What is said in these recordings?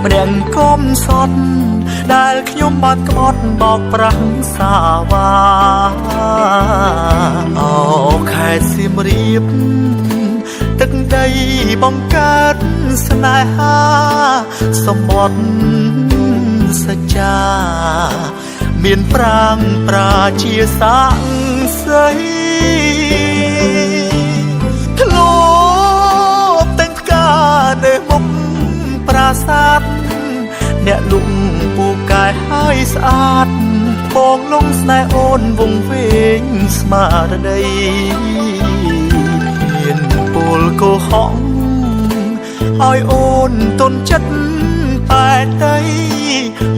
ម្នាក់កុំសត់ដែលខ្ញុំបានក្បត់បោកប្រាំងសាវ៉ាអូខេត្តសៀមរាបទឹកដីបង្កើតស្នេហាសមុទ្រសច្ចាមានប្រាំងប្រាជាសាំងសីធ្លាប់តែងផ្កានៅមុខប្រាសាទអ្នកលំពូកែហើយស្អាតបងលងស្នេហ៍អូនវងវែងស្មារតីមានពលកោហងឲ្យអូនទន់ចិត្តតែដី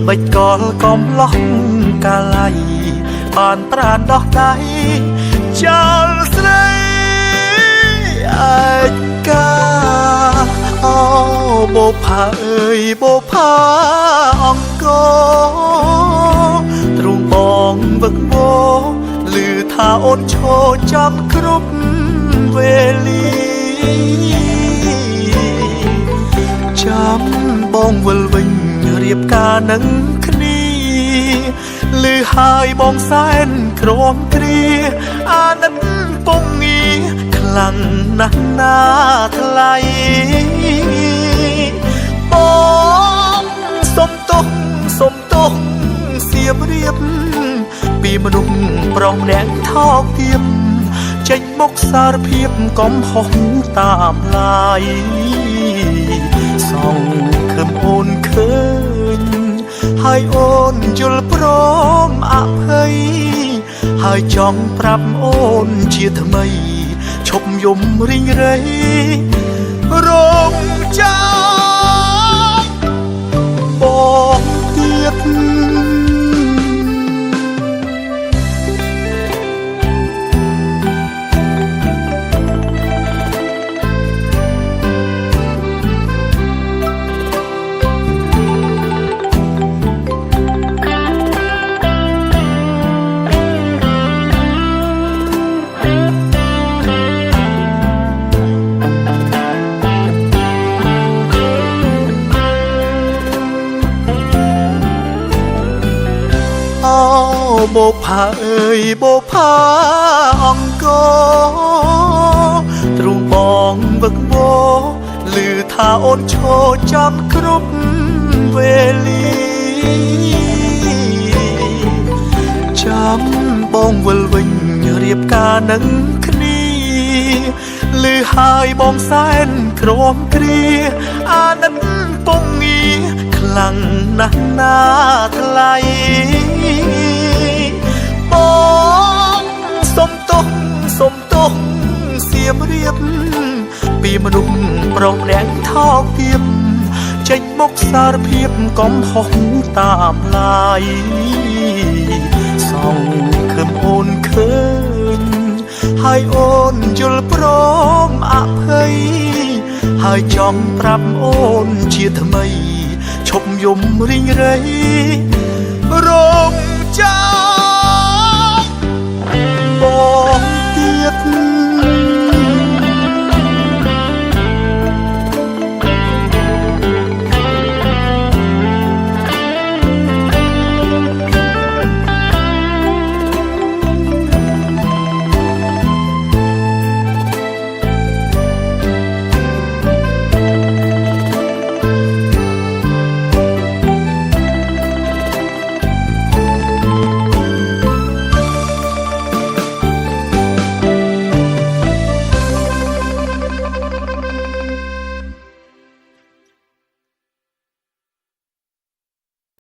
បិចកលកំឡោះកាល័យបានប្រាណដោះដៃចោលស្រីឯកាអូបូផាអើយបូផាអង្គទ្រូងបងវឹកវរឮថាអូនឈរចាំគ្រប់វេលាចាំបងវិលវិញរៀបការនឹងគ្នាឮហើយបងសែនក្រំគ្រាអាណិតពងងារខ្លាំងណាស់ណាថ្លៃបងសុំទោសសៀមរាបពីមនុស្សប្រុសម្នាក់ថោកទាបចេញមកសារភាពកំហុសតាមឡាយសងខឹមអូនឃើញហើយអូនយល់ព្រមអភ័យហើយចង់ប្រាប់អូនជាថ្មីឈប់យំរីងរៃរងចាំបងទៀតបូផាអើយបូផាអង្គទ្រូងបងវឹកវរឮថាអូនឈរចាំគ្រប់វេលាចាំបងវិលវិញរៀបការនឹងគ្នាឮហើយបងសែនក្រំគ្រាអាណិតពងងារខ្លាំងណាស់ណាថ្លៃបងសុំទោសសៀមរាបពីមនុស្សប្រុសម្នាក់ថោកទាបចេញមកសារភាពកំហុសតាមឡាយសងខឹមអូនឃើញហើយអូនយល់ព្រមអភ័យហើយចង់ប្រាប់អូនជាថ្មីឈប់យំរីងរៃ